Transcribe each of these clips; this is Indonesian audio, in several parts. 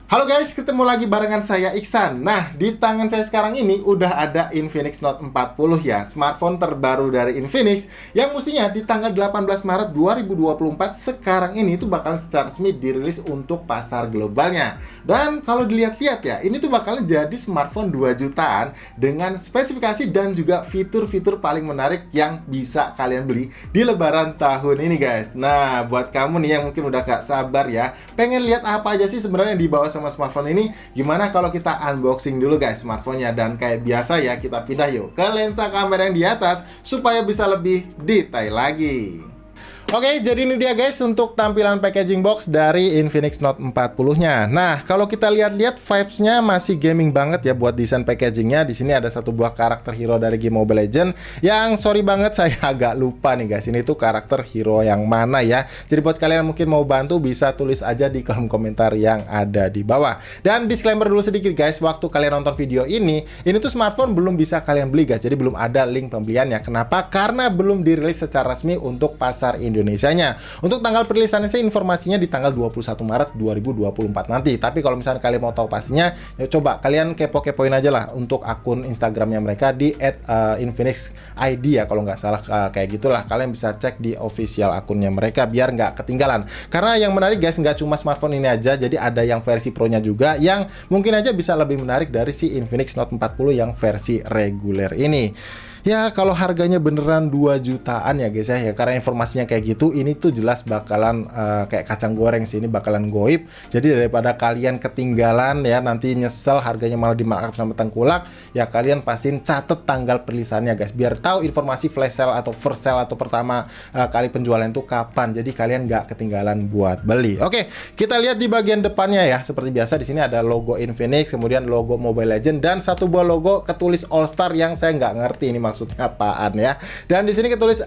Halo guys, ketemu lagi barengan saya Iksan. Nah, di tangan saya sekarang ini udah ada Infinix Note 40 ya, smartphone terbaru dari Infinix yang mestinya di tanggal 18 Maret 2024 sekarang ini itu bakal secara resmi dirilis untuk pasar globalnya. Dan kalau dilihat-lihat ya, ini tuh bakal jadi smartphone 2 jutaan dengan spesifikasi dan juga fitur-fitur paling menarik yang bisa kalian beli di lebaran tahun ini guys. Nah, buat kamu nih yang mungkin udah gak sabar ya, pengen lihat apa aja sih sebenarnya yang dibawa sama smartphone ini, gimana kalau kita unboxing dulu guys smartphone-nya. Dan kayak biasa ya, kita pindah yuk ke lensa kamera yang di atas supaya bisa lebih detail lagi. Oke, jadi ini dia guys untuk tampilan packaging box dari Infinix Note 40-nya. Nah, kalau kita lihat-lihat vibes-nya masih gaming banget ya buat desain packagingnya. Di sini ada satu buah karakter hero dari game Mobile Legends yang sorry banget saya agak lupa nih guys. Ini tuh karakter hero yang mana ya. Jadi buat kalian yang mungkin mau bantu bisa tulis aja di kolom komentar yang ada di bawah. Dan disclaimer dulu sedikit guys, waktu kalian nonton video ini tuh smartphone belum bisa kalian beli guys. Jadi belum ada link pembeliannya. Kenapa? Karena belum dirilis secara resmi untuk pasar Indonesianya. Untuk tanggal perilisannya sih informasinya di tanggal 21 Maret 2024 nanti. Tapi kalau misalnya kalian mau tahu pastinya, ya coba kalian kepo-kepoin aja lah untuk akun Instagramnya mereka di @infinixid ya kalau nggak salah, kayak gitulah. Kalian bisa cek di official akunnya mereka biar nggak ketinggalan. Karena yang menarik guys, nggak cuma smartphone ini aja, jadi ada yang versi Pro-nya juga yang mungkin aja bisa lebih menarik dari si Infinix Note 40 yang versi reguler ini. Ya kalau harganya beneran 2 jutaan ya guys ya, karena informasinya kayak gitu, ini tuh jelas bakalan kayak kacang goreng sih, ini bakalan goib. Jadi daripada kalian ketinggalan ya, nanti nyesel harganya malah dimarkup sama tengkulak, ya kalian pastiin catet tanggal perilisannya guys, biar tahu informasi flash sale atau first sale atau pertama kali penjualan itu kapan. Jadi kalian nggak ketinggalan buat beli. Oke, kita lihat di bagian depannya ya. Seperti biasa di sini ada logo Infinix, kemudian logo Mobile Legends, dan satu buah logo ketulis All Star yang saya nggak ngerti ini maksudnya apaan ya. Dan di sini ketulis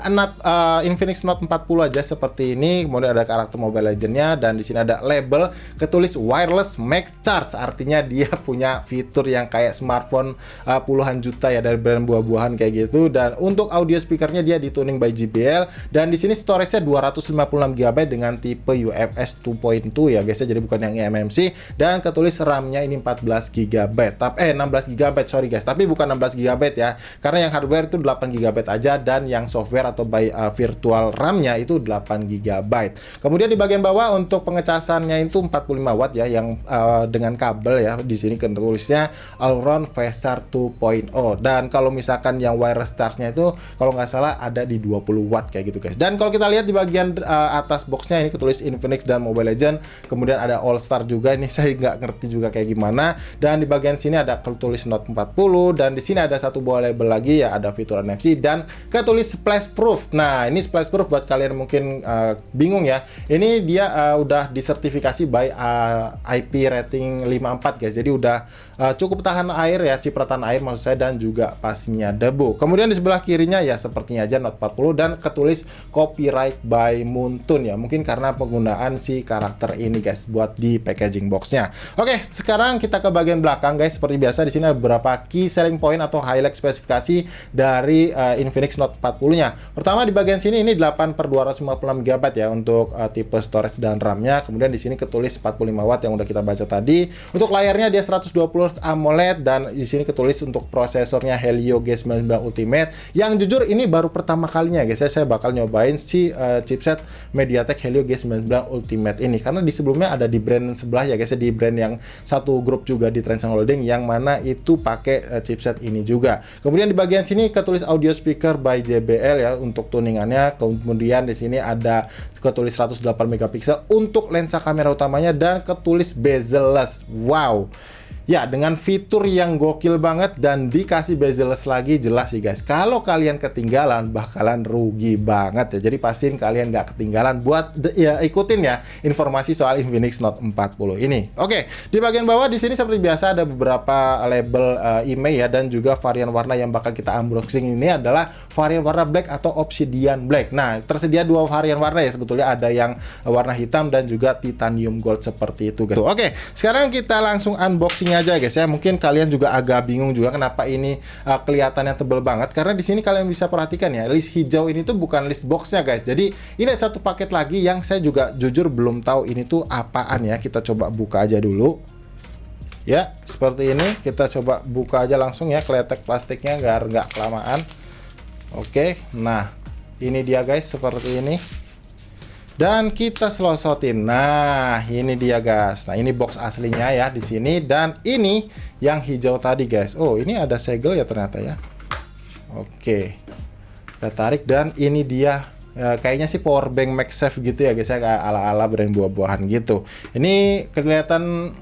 Infinix Note 40 aja seperti ini. Kemudian ada karakter Mobile Legends-nya, dan di sini ada label ketulis wireless max charge. Artinya dia punya fitur yang kayak smartphone puluhan juta ya dari brand buah-buahan kayak gitu. Dan untuk audio speakernya dia dituning by JBL, dan di sini storage-nya 256 GB dengan tipe UFS 2.2 ya guys ya. Jadi bukan yang eMMC, dan ketulis RAM-nya ini 14 GB. 16 GB sorry guys, tapi bukan 16 GB ya. Karena yang hardware itu 8 GB aja, dan yang software atau by virtual RAM-nya itu 8 GB. Kemudian di bagian bawah untuk pengecasannya itu 45 watt ya, yang dengan kabel ya. Di sini ketulisnya Allround Faster 2.0, dan kalau misalkan yang wireless charge-nya itu kalau nggak salah ada di 20 watt kayak gitu guys. Dan kalau kita lihat di bagian atas boxnya ini ketulis Infinix dan Mobile Legends, kemudian ada All Star juga, ini saya nggak ngerti juga kayak gimana. Dan di bagian sini ada ketulis Note 40, dan di sini ada satu buah label lagi ya, ada fitur NFC dan ketulis splash proof. Nah, ini splash proof buat kalian mungkin bingung ya. Ini dia udah disertifikasi by IP rating 54 guys. Jadi udah cukup tahan air ya, cipratan air maksud saya, dan juga pastinya debu. Kemudian di sebelah kirinya ya sepertinya aja Note 40, dan ketulis copyright by Muntun ya. Mungkin karena penggunaan si karakter ini guys buat di packaging boxnya. Oke, sekarang kita ke bagian belakang guys. Seperti biasa di sini ada beberapa key selling point atau highlight spesifikasi dari Infinix Note 40-nya. Pertama di bagian sini ini 8/256 GB ya untuk tipe storage dan RAM-nya. Kemudian di sini ketulis 45 watt yang udah kita baca tadi. Untuk layarnya dia 120 AMOLED, dan di sini ketulis untuk prosesornya Helio G99 Ultimate. Yang jujur ini baru pertama kalinya guys. Saya bakal nyobain si chipset MediaTek Helio G99 Ultimate ini, karena di sebelumnya ada di brand sebelah ya guys, di brand yang satu grup juga di Transsion Holding yang mana itu pakai chipset ini juga. Kemudian di bagian sini ketulis audio speaker by JBL ya untuk tuningannya. Kemudian di sini ada ketulis 108 megapiksel untuk lensa kamera utamanya, dan ketulis bezel-less. Wow. Ya, dengan fitur yang gokil banget dan dikasih bezel-less lagi, jelas sih guys, kalau kalian ketinggalan bakalan rugi banget ya. Jadi pastiin kalian nggak ketinggalan buat ya ikutin ya informasi soal Infinix Note 40 ini. Oke, di bagian bawah di sini seperti biasa ada beberapa label IMEI ya, dan juga varian warna yang bakal kita unboxing ini adalah varian warna black atau obsidian black. Nah, tersedia dua varian warna ya sebetulnya, ada yang warna hitam dan juga titanium gold seperti itu guys. Oke, sekarang kita langsung unboxing aja guys ya. Mungkin kalian juga agak bingung juga kenapa ini kelihatannya tebel banget, karena di sini kalian bisa perhatikan ya, list hijau ini tuh bukan list boxnya guys. Jadi ini ada satu paket lagi yang saya juga jujur belum tahu ini tuh apaan ya. Kita coba buka aja dulu. Ya, seperti ini. Kita coba buka aja langsung ya, kletek plastiknya biar nggak kelamaan. Oke, nah ini dia guys, seperti ini. Dan kita selosotin. Nah, ini dia guys. Nah, ini box aslinya ya di sini, dan ini yang hijau tadi guys. Oh, ini ada segel ya ternyata ya. Oke. Kita tarik dan ini dia. Ya, kayaknya sih power bank MagSafe gitu ya guys ya, kayak ala-ala brand buah-buahan gitu. Ini kelihatan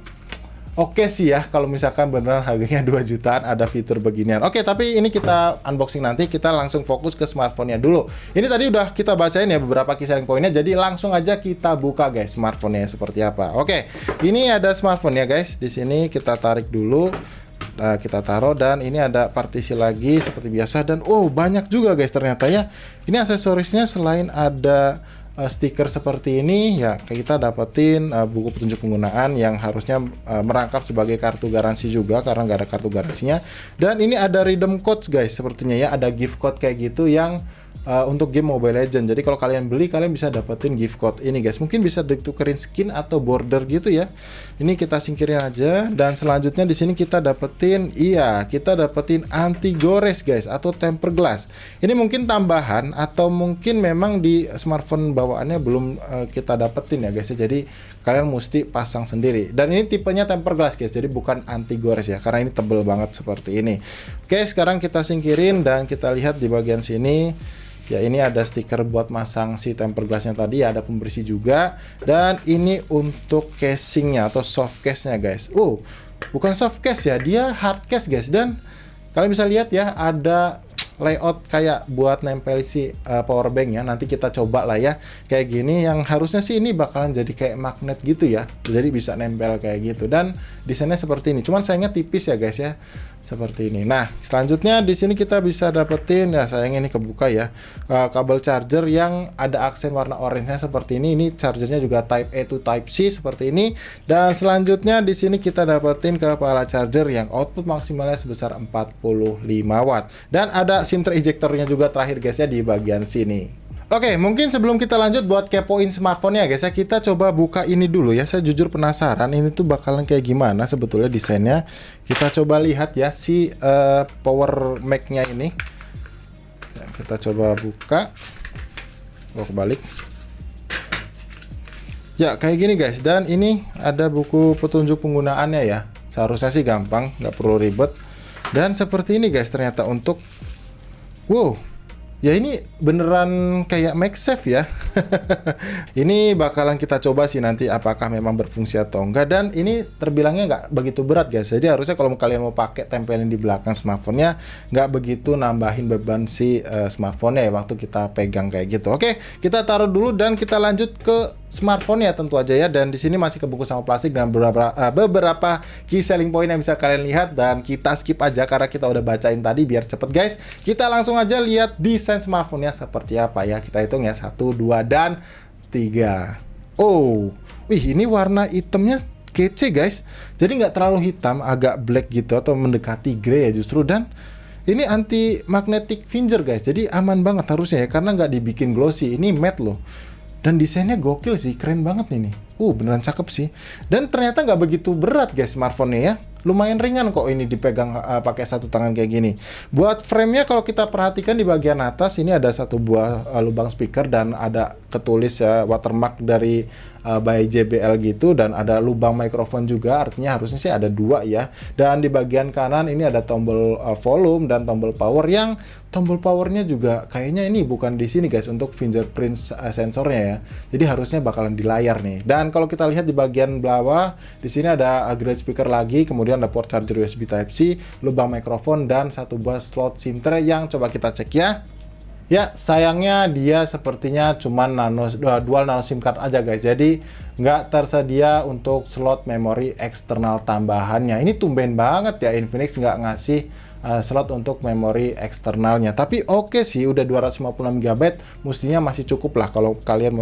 oke sih ya, kalau misalkan beneran harganya 2 jutaan ada fitur beginian. Oke, tapi ini kita unboxing nanti, kita langsung fokus ke smartphone-nya dulu. Ini tadi udah kita bacain ya beberapa key selling point-nya, jadi langsung aja kita buka guys smartphone-nya seperti apa. Oke, ini ada smartphone ya guys. Di sini kita tarik dulu. Nah, kita taruh, dan ini ada partisi lagi seperti biasa, dan oh banyak juga guys ternyata ya. Ini aksesorisnya selain ada stiker seperti ini ya, kita dapetin buku petunjuk penggunaan yang harusnya merangkap sebagai kartu garansi juga, karena nggak ada kartu garansinya. Dan ini ada redeem codes guys, sepertinya ya, ada gift code kayak gitu yang untuk game Mobile Legends. Jadi kalau kalian beli, kalian bisa dapetin gift code ini guys. Mungkin bisa ditukerin skin atau border gitu ya. Ini kita singkirin aja, dan selanjutnya di sini kita dapetin, kita dapetin anti gores guys, atau tempered glass. Ini mungkin tambahan atau mungkin memang di smartphone bawaannya belum kita dapetin ya guys. Jadi kalian mesti pasang sendiri. Dan ini tipenya tempered glass guys, jadi bukan anti gores ya, karena ini tebel banget seperti ini. Oke, sekarang kita singkirin dan kita lihat di bagian sini. Ya, ini ada stiker buat masang si tempered glassnya tadi, ada pembersih juga. Dan ini untuk casingnya atau soft case-nya guys. Bukan soft case ya, dia hard case guys. Dan kalian bisa lihat ya, ada layout kayak buat nempel si power bank ya. Nanti kita coba lah ya, kayak gini. Yang harusnya sih ini bakalan jadi kayak magnet gitu ya, jadi bisa nempel kayak gitu. Dan desainnya seperti ini, cuman sayangnya tipis ya guys ya, seperti ini. Nah, selanjutnya di sini kita bisa dapetin ya, sayangnya ini kebuka ya, kabel charger yang ada aksen warna orange-nya seperti ini. Ini chargernya juga Type A to Type C seperti ini. Dan selanjutnya di sini kita dapetin kepala charger yang output maksimalnya sebesar 45 watt. Dan ada SIM ejectornya juga terakhir guys ya di bagian sini. Oke, mungkin sebelum kita lanjut buat kepoin smartphone-nya guys ya, kita coba buka ini dulu ya. Saya jujur penasaran ini tuh bakalan kayak gimana sebetulnya desainnya. Kita coba lihat ya si power Mac-nya ini. Ya, kita coba buka. Kebalik. Ya, kayak gini guys. Dan ini ada buku petunjuk penggunaannya ya. Seharusnya sih gampang, nggak perlu ribet. Dan seperti ini guys ternyata untuk ya ini beneran kayak MagSafe ya. Ini bakalan kita coba sih nanti apakah memang berfungsi atau enggak. Dan ini terbilangnya nggak begitu berat guys. Jadi harusnya kalau kalian mau pakai tempelin di belakang smartphone-nya, nggak begitu nambahin beban si smartphone-nya ya waktu kita pegang kayak gitu. Oke, kita taruh dulu dan kita lanjut ke smartphone ya tentu aja ya. Dan di sini masih kebungkus sama plastik dan beberapa key selling point yang bisa kalian lihat, dan kita skip aja karena kita udah bacain tadi biar cepet guys. Kita langsung aja lihat desain smartphone-nya seperti apa ya. Kita hitung ya, 1, 2, dan 3. Ini warna hitamnya kece guys. Jadi nggak terlalu hitam, agak black gitu atau mendekati grey ya justru. Dan ini anti magnetic finger guys, jadi aman banget harusnya ya, karena nggak dibikin glossy. Ini matte loh. Dan desainnya gokil sih, keren banget nih. Beneran cakep sih. Dan ternyata nggak begitu berat guys smartphone-nya ya. Lumayan ringan kok ini dipegang pakai satu tangan kayak gini. Buat frame-nya kalau kita perhatikan di bagian atas ini ada satu buah lubang speaker, dan ada ketulis ya watermark dari by JBL gitu, dan ada lubang mikrofon juga, artinya harusnya sih ada 2 ya. Dan di bagian kanan ini ada tombol volume dan tombol power, yang tombol powernya juga kayaknya ini bukan di sini guys untuk fingerprint sensornya ya. Jadi harusnya bakalan di layar nih. Dan kalau kita lihat di bagian bawah, di sini ada upgrade speaker lagi, kemudian ada port charger USB Type C, lubang mikrofon, dan satu buah slot SIM tray yang coba kita cek ya. Ya, sayangnya dia sepertinya cuma dual nano SIM card aja guys. Jadi nggak tersedia untuk slot memori eksternal tambahannya. Ini tumben banget ya Infinix nggak ngasih slot untuk memori eksternalnya. Tapi oke sih, udah 256 GB mestinya masih cukup lah kalau kalian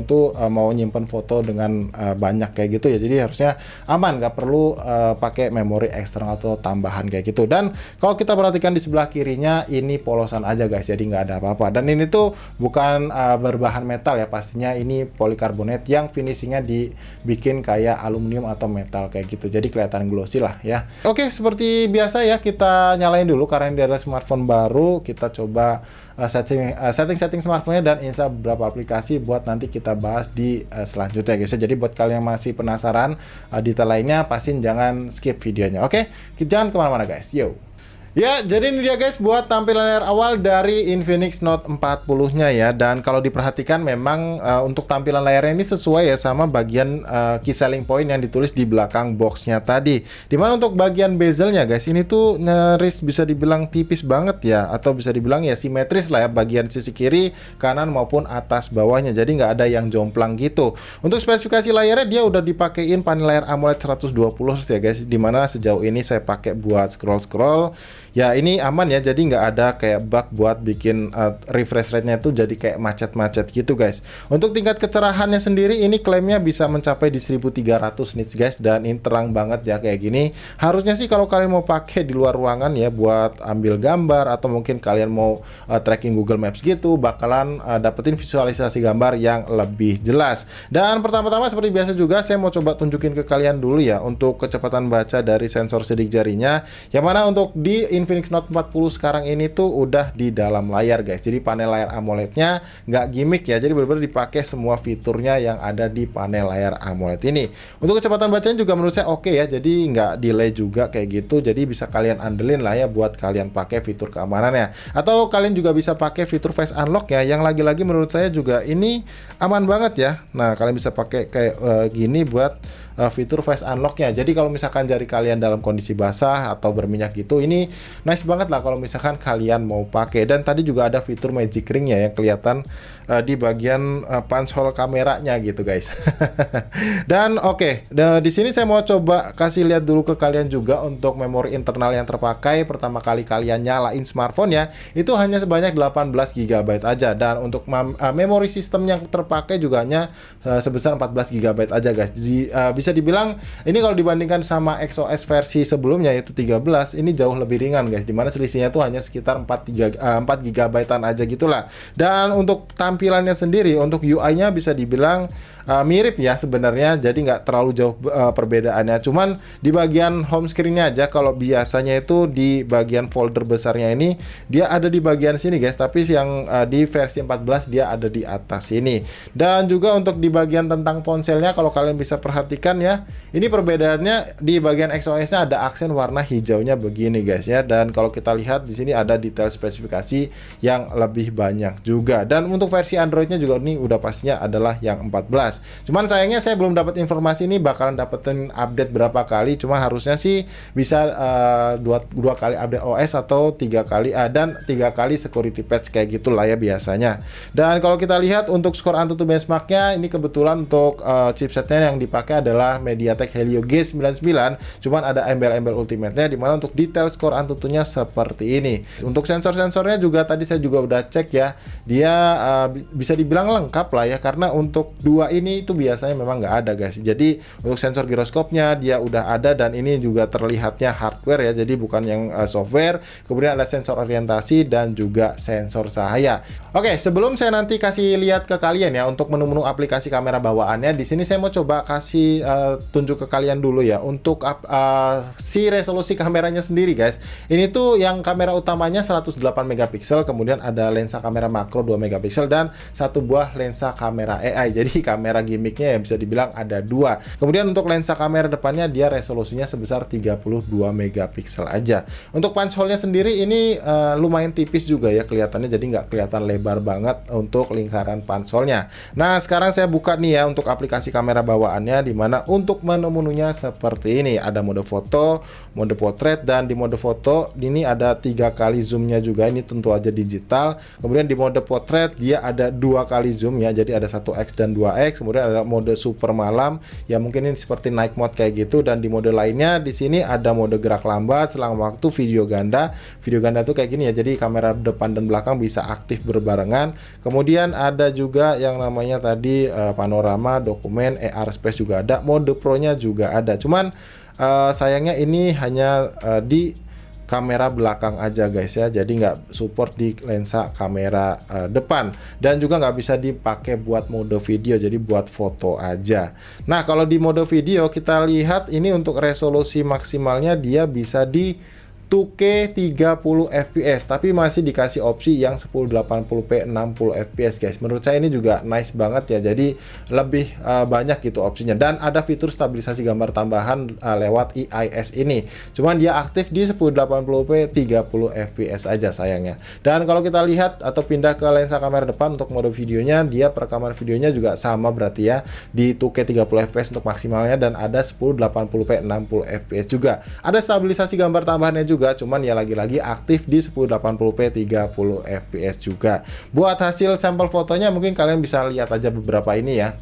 mau nyimpen foto dengan banyak kayak gitu ya. Jadi harusnya aman, nggak perlu pakai memori eksternal atau tambahan kayak gitu. Dan kalau kita perhatikan di sebelah kirinya, ini polosan aja guys, jadi nggak ada apa-apa. Dan ini tuh bukan berbahan metal ya, pastinya ini polikarbonat yang finishingnya dibikin kayak aluminium atau metal kayak gitu, jadi kelihatan glossy lah ya. Oke, seperti biasa ya, kita nyalain dulu karena ini adalah smartphone baru. Kita coba setting smartphone-nya dan install beberapa aplikasi buat nanti kita bahas di selanjutnya guys. Jadi buat kalian yang masih penasaran detail lainnya, pastiin jangan skip videonya. Oke, jangan kemana-mana guys, yo. Ya, jadi ini dia guys buat tampilan layar awal dari Infinix Note 40-nya ya. Dan kalau diperhatikan memang untuk tampilan layarnya ini sesuai ya sama bagian key selling point yang ditulis di belakang boxnya tadi. Dimana untuk bagian bezelnya guys, ini tuh nyaris bisa dibilang tipis banget ya, atau bisa dibilang ya simetris lah ya, bagian sisi kiri, kanan maupun atas bawahnya. Jadi nggak ada yang jomplang gitu. Untuk spesifikasi layarnya dia udah dipakein panel layar AMOLED 120 Hz ya guys. Dimana sejauh ini saya pakai buat scroll-scroll. Ya ini aman ya, jadi nggak ada kayak bug buat bikin refresh rate-nya itu jadi kayak macet-macet gitu guys. Untuk tingkat kecerahannya sendiri ini klaimnya bisa mencapai di 1300 nits guys, dan ini terang banget ya kayak gini. Harusnya sih kalau kalian mau pakai di luar ruangan ya buat ambil gambar, atau mungkin kalian mau tracking Google Maps gitu, bakalan dapetin visualisasi gambar yang lebih jelas. Dan pertama-tama seperti biasa juga saya mau coba tunjukin ke kalian dulu ya untuk kecepatan baca dari sensor sidik jarinya, yang mana untuk di Infinix Note 40 sekarang ini tuh udah di dalam layar guys. Jadi panel layar AMOLED-nya nggak gimmick ya, jadi benar-benar dipakai semua fiturnya yang ada di panel layar AMOLED ini. Untuk kecepatan bacanya juga menurut saya oke ya, jadi nggak delay juga kayak gitu. Jadi bisa kalian andelin lah ya buat kalian pakai fitur keamanannya. Atau kalian juga bisa pakai fitur Face Unlock ya, yang lagi-lagi menurut saya juga ini aman banget ya. Nah, kalian bisa pakai kayak gini buat fitur Face Unlock-nya. Jadi kalau misalkan jari kalian dalam kondisi basah atau berminyak gitu, ini nice banget lah kalau misalkan kalian mau pakai. Dan tadi juga ada fitur Magic Ring ya yang kelihatan di bagian punch hole kameranya gitu guys. Dan oke, di sini saya mau coba kasih lihat dulu ke kalian juga untuk memori internal yang terpakai pertama kali kalian nyalain smartphone ya, itu hanya sebanyak 18 GB aja. Dan untuk memori sistem yang terpakai juga hanya sebesar 14 GB aja guys. Jadi bisa dibilang ini kalau dibandingkan sama XOS versi sebelumnya yaitu 13, ini jauh lebih ringan guys, dimana selisihnya tuh hanya sekitar 4 GB-an aja gitulah. Dan untuk tampilannya sendiri, untuk UI-nya bisa dibilang mirip ya sebenarnya, jadi nggak terlalu jauh perbedaannya. Cuman di bagian home screen-nya aja, kalau biasanya itu di bagian folder besarnya ini dia ada di bagian sini guys, tapi yang di versi 14 dia ada di atas sini. Dan juga untuk di bagian tentang ponselnya, kalau kalian bisa perhatikan ya, ini perbedaannya di bagian XOS-nya ada aksen warna hijaunya begini guys ya. Dan kalau kita lihat di sini ada detail spesifikasi yang lebih banyak juga. Dan untuk versi Android-nya juga ini udah pastinya adalah yang 14. Cuman sayangnya saya belum dapat informasi ini bakalan dapetin update berapa kali. Cuma harusnya sih bisa dua kali update OS atau 3 kali dan 3 kali security patch kayak gitulah ya biasanya. Dan kalau kita lihat untuk skor AnTuTu benchmarknya, ini kebetulan untuk chipsetnya yang dipakai adalah MediaTek Helio G99. Cuman ada embel-embel ultimate-nya, dimana untuk detail skor AnTuTu-nya seperti ini. Untuk sensor-sensornya juga tadi saya juga udah cek ya, dia bisa dibilang lengkap lah ya, karena untuk dua ini itu biasanya memang nggak ada guys. Jadi untuk sensor giroskopnya dia udah ada, dan ini juga terlihatnya hardware ya, jadi bukan yang software. Kemudian ada sensor orientasi dan juga sensor cahaya. Oke, sebelum saya nanti kasih lihat ke kalian ya untuk menu-menu aplikasi kamera bawaannya, di sini saya mau coba kasih tunjuk ke kalian dulu ya untuk si resolusi kameranya sendiri guys. Ini tuh yang kamera utamanya 108 megapiksel, kemudian ada lensa kamera makro 2 megapiksel dan satu buah lensa kamera AI. Jadi kamera gimmicknya ya bisa dibilang ada 2. Kemudian untuk lensa kamera depannya dia resolusinya sebesar 32 megapiksel aja. Untuk punch hole-nya sendiri ini lumayan tipis juga ya kelihatannya, jadi nggak kelihatan lebar banget untuk lingkaran punch hole-nya. Nah sekarang saya buka nih ya untuk aplikasi kamera bawaannya, dimana Nah, untuk menu-menunya seperti ini, ada mode foto, mode potret, dan di mode foto ini ada 3 kali zoomnya juga, ini tentu aja digital. Kemudian di mode potret dia ada 2 kali zoom ya, jadi ada 1x dan 2x. Kemudian ada mode super malam, ya mungkin ini seperti night mode kayak gitu. Dan di mode lainnya di sini ada mode gerak lambat, selang waktu, video ganda. Video ganda tuh kayak gini ya, jadi kamera depan dan belakang bisa aktif berbarengan. Kemudian ada juga yang namanya tadi panorama, dokumen, AR space juga ada, mode pro-nya juga ada. Cuman sayangnya ini hanya di kamera belakang aja guys ya, jadi nggak support di lensa kamera depan, dan juga nggak bisa dipakai buat mode video, jadi buat foto aja. Nah, kalau di mode video kita lihat ini untuk resolusi maksimalnya dia bisa di 2K 30 fps, tapi masih dikasih opsi yang 1080p 60 fps guys. Menurut saya ini juga nice banget ya, jadi lebih banyak gitu opsinya. Dan ada fitur stabilisasi gambar tambahan lewat EIS ini, cuman dia aktif di 1080p 30 fps aja sayangnya. Dan kalau kita lihat atau pindah ke lensa kamera depan untuk mode videonya, dia perekaman videonya juga sama berarti ya, di 2K 30 fps untuk maksimalnya, dan ada 1080p 60 fps juga. Ada stabilisasi gambar tambahannya juga, cuman ya lagi-lagi aktif di 1080p 30 fps juga. Buat hasil sampel fotonya mungkin kalian bisa lihat aja beberapa ini ya.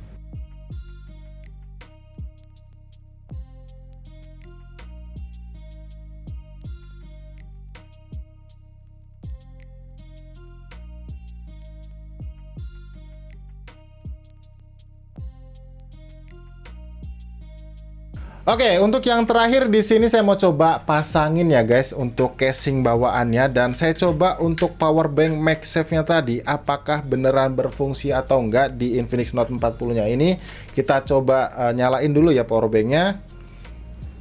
Oke, untuk yang terakhir di sini saya mau coba pasangin ya guys untuk casing bawaannya, dan saya coba untuk power bank MagSafe-nya tadi apakah beneran berfungsi atau enggak di Infinix Note 40-nya ini. Kita coba nyalain dulu ya power bank-nya.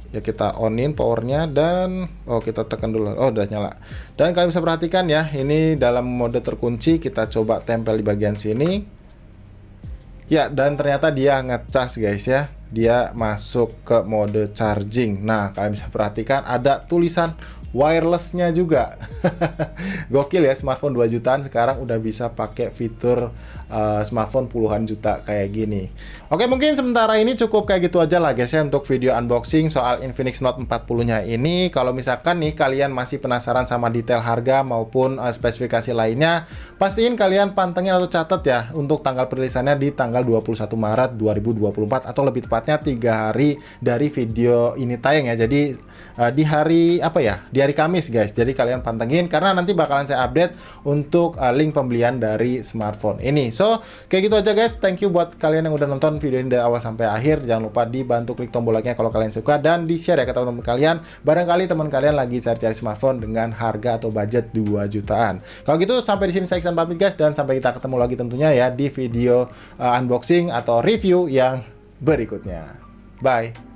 Ya, kita onin powernya dan kita tekan dulu. Udah nyala. Dan kalian bisa perhatikan ya, ini dalam mode terkunci. Kita coba tempel di bagian sini. Ya, dan ternyata dia ngecas guys ya. Dia masuk ke mode charging. Nah, kalian bisa perhatikan ada tulisan wireless-nya juga. Gokil ya, smartphone 2 jutaan sekarang udah bisa pakai fitur smartphone puluhan juta kayak gini. Oke, mungkin sementara ini cukup kayak gitu aja lah guys ya untuk video unboxing soal Infinix Note 40-nya ini. Kalau misalkan nih kalian masih penasaran sama detail harga maupun spesifikasi lainnya, pastiin kalian pantengin atau catat ya untuk tanggal perilisannya di tanggal 21 Maret 2024, atau lebih tepatnya 3 hari dari video ini tayang ya. Jadi di hari apa ya? Di hari Kamis guys. Jadi kalian pantengin karena nanti bakalan saya update untuk link pembelian dari smartphone ini. So, kayak gitu aja guys. Thank you buat kalian yang udah nonton video ini dari awal sampai akhir. Jangan lupa dibantu klik tombol like-nya kalau kalian suka, dan di-share ya ke teman-teman kalian. Barangkali teman kalian lagi cari-cari smartphone dengan harga atau budget 2 jutaan. Kalau gitu sampai di sini saya Iksan pamit guys, dan sampai kita ketemu lagi tentunya ya di video unboxing atau review yang berikutnya. Bye.